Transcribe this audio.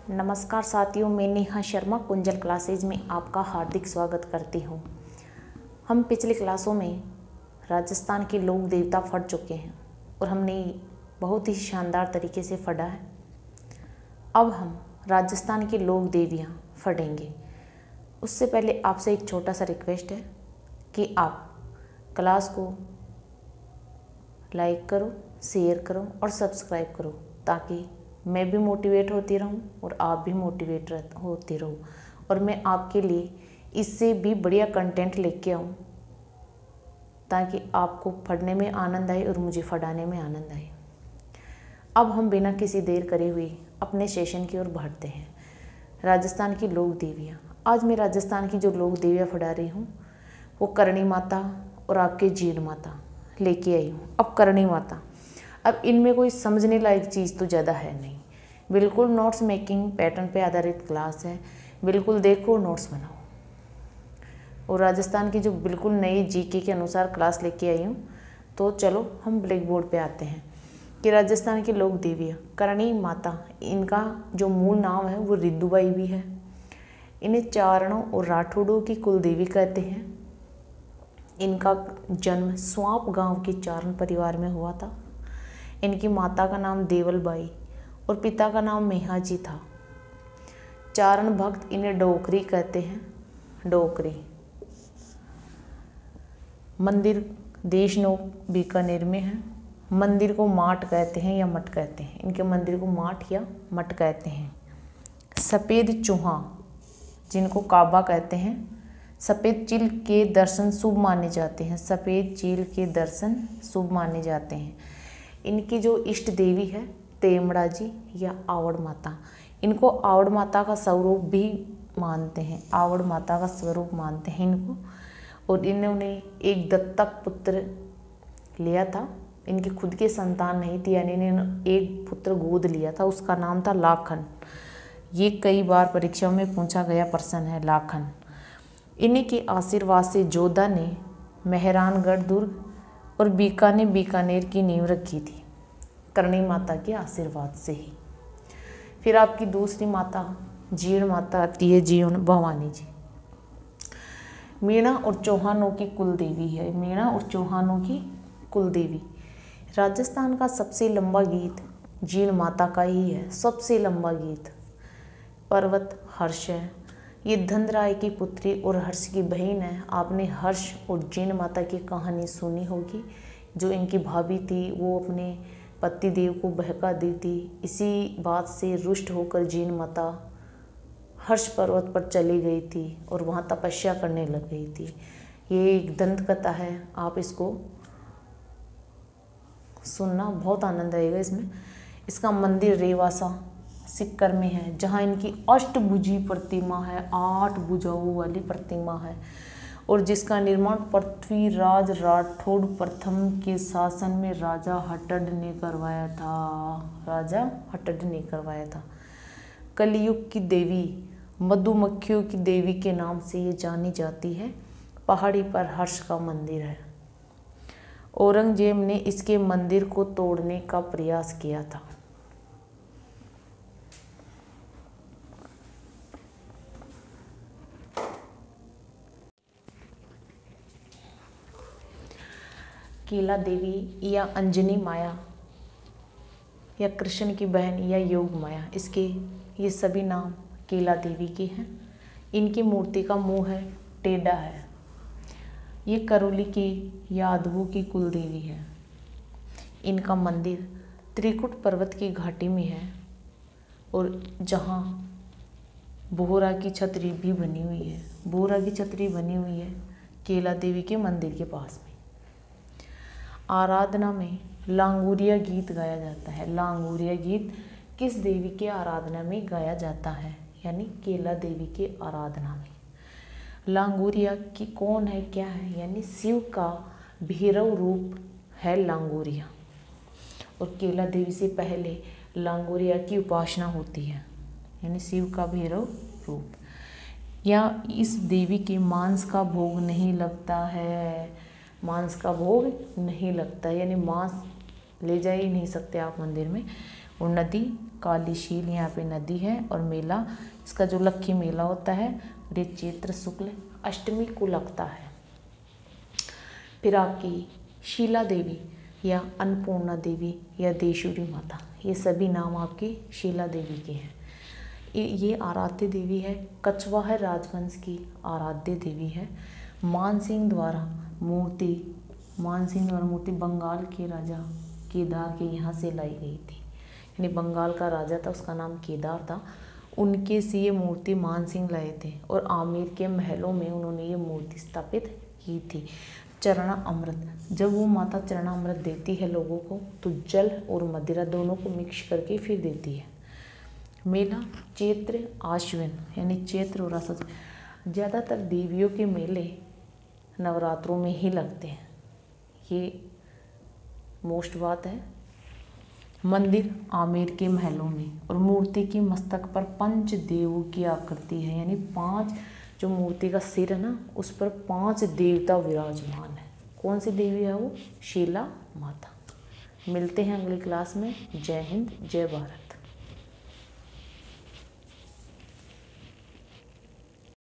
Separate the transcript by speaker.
Speaker 1: नमस्कार साथियों, मैं नेहा शर्मा कुंजल क्लासेज में आपका हार्दिक स्वागत करती हूँ। हम पिछली क्लासों में राजस्थान के लोक देवता पढ़ चुके हैं और हमने बहुत ही शानदार तरीके से पढ़ा है। अब हम राजस्थान की लोक देवियाँ पढ़ेंगे। उससे पहले आपसे एक छोटा सा रिक्वेस्ट है कि आप क्लास को लाइक करो, शेयर करो और सब्सक्राइब करो, ताकि मैं भी मोटिवेट होती रहूं और आप भी मोटिवेट होते रहो और मैं आपके लिए इससे भी बढ़िया कंटेंट लेके आऊं, ताकि आपको पढ़ने में आनंद आए और मुझे पढ़ाने में आनंद आए। अब हम बिना किसी देर करे हुए अपने सेशन की ओर बढ़ते हैं। राजस्थान की लोक देवियाँ। आज मैं राजस्थान की जो लोक देवियाँ पढ़ा रही हूँ वो करणी माता और आपके जीण माता लेके आई हूँ। अब करणी माता, अब इनमें कोई समझने लायक चीज़ तो ज़्यादा है नहीं, बिल्कुल नोट्स मेकिंग पैटर्न पे आधारित क्लास है। बिल्कुल देखो, नोट्स बनाओ। और राजस्थान की जो बिल्कुल नई जीके के अनुसार क्लास लेके आई हूँ। तो चलो हम ब्लैक बोर्ड पे आते हैं कि राजस्थान की लोक देवियाँ करणी माता, इनका जो मूल नाम है वो रिद्दुबाई भी है। इन्हें चारणों और राठौड़ों की कुल देवी कहते हैं। इनका जन्म स्वाप गांव के चारण परिवार में हुआ था। इनकी माता का नाम देवलबाई और पिता का नाम मेहाजी था। चारण भक्त इन्हें डोकरी कहते हैं। डोकरी। मंदिर देशनोक बीकानेर में है। मंदिर को माट कहते हैं या मठ कहते हैं। इनके मंदिर को माट या मठ कहते हैं। सफ़ेद चूहा, जिनको काबा कहते हैं। सफ़ेद चील के दर्शन शुभ माने जाते हैं। सफ़ेद चील के दर्शन शुभ माने जाते हैं। इनकी जो इष्ट देवी है तेमड़ा जी या आवड़ माता। इनको आवड़ माता का स्वरूप भी मानते हैं। आवड़ माता का स्वरूप मानते हैं इनको। और इन्होंने एक दत्तक पुत्र लिया था। इनकी खुद की संतान नहीं थी, यानी इन्होंने एक पुत्र गोद लिया था, उसका नाम था लाखन। ये कई बार परीक्षाओं में पूछा गया प्रश्न है, लाखन। इन्हीं के आशीर्वाद से जोधा ने मेहरानगढ़ दुर्ग और बीकानेर की नींव रखी थी, करणी माता के आशीर्वाद से ही। फिर आपकी दूसरी माता जीण माता आती है, जीण भवानी जी। मीणा और चौहानों की कुल देवी है। मीणा और चौहानों की कुल देवी। राजस्थान का सबसे लंबा गीत जीण माता का ही है। सबसे लंबा गीत। पर्वत हर्ष है। ये धनराय की पुत्री और हर्ष की बहन है। आपने हर्ष और जीण माता की कहानी सुनी होगी। जो इनकी भाभी थी वो अपने पति देव को बहका दी थी। इसी बात से रुष्ट होकर जीण माता हर्ष पर्वत पर चली गई थी और वहाँ तपस्या करने लग गई थी। ये एक दंत कथा है, आप इसको सुनना, बहुत आनंद आएगा इसमें। इसका मंदिर रेवासा सिक्कर में है, जहाँ इनकी अष्टभुजी प्रतिमा है, 8 भुजाओं वाली प्रतिमा है, और जिसका निर्माण पृथ्वीराज राठौड़ प्रथम के शासन में राजा हटड ने करवाया था। कलयुग की देवी, मधुमक्खियों की देवी के नाम से ये जानी जाती है। पहाड़ी पर हर्ष का मंदिर है। औरंगजेब ने इसके मंदिर को तोड़ने का प्रयास किया था। केला देवी या अंजनी माया या कृष्ण की बहन या योग माया, इसके ये सभी नाम केला देवी के हैं। इनकी मूर्ति का मुंह है टेढ़ा है। ये करौली की यादवों की कुल देवी है। इनका मंदिर त्रिकुट पर्वत की घाटी में है, और जहाँ बोहरा की छतरी भी बनी हुई है। बोहरा की छतरी बनी हुई है केला देवी के मंदिर के पास में। आराधना में लांगुरिया गीत गाया जाता है। लांगुरिया गीत किस देवी के आराधना में गाया जाता है? यानी केला देवी के आराधना में। लांगुरिया की कौन है, क्या है? यानी शिव का भैरव रूप है लांगुरिया। और केला देवी से पहले लांगुरिया की उपासना होती है, यानी शिव का भैरव रूप। या इस देवी के मांस का भोग नहीं लगता है। मांस का भोग नहीं लगता, यानी मांस ले जा ही नहीं सकते आप मंदिर में। और नदी कालीशील यहाँ पे नदी है। और मेला, इसका जो लक्खी मेला होता है ये चैत्र शुक्ल अष्टमी को लगता है। फिर आपकी शीला देवी या अन्नपूर्णा देवी या देशूरी माता, ये सभी नाम आपकी शीला देवी के हैं। ये आराध्य देवी है, कछवाहा राजवंश की आराध्य देवी है। मानसिंह द्वारा मूर्ति बंगाल के राजा केदार के यहाँ से लाई गई थी। यानी बंगाल का राजा था, उसका नाम केदार था, उनके से ये मूर्ति मानसिंह लाए थे और आमेर के महलों में उन्होंने ये मूर्ति स्थापित की थी। चरणा अमृत, जब वो माता चरणा अमृत देती है लोगों को तो जल और मदिरा दोनों को मिक्स करके फिर देती है। मेला चैत्र आश्विन यानी चैत्र और आश्विन, ज़्यादातर देवियों के मेले नवरात्रों में ही लगते हैं, ये मोस्ट बात है। मंदिर आमेर के महलों में, और मूर्ति की मस्तक पर पंच देवों की आकृति है, यानी 5 जो मूर्ति का सिर है ना उस पर 5 देवता विराजमान है। कौन सी देवी है वो? शीला माता। मिलते हैं अगली क्लास में। जय हिंद, जय भारत।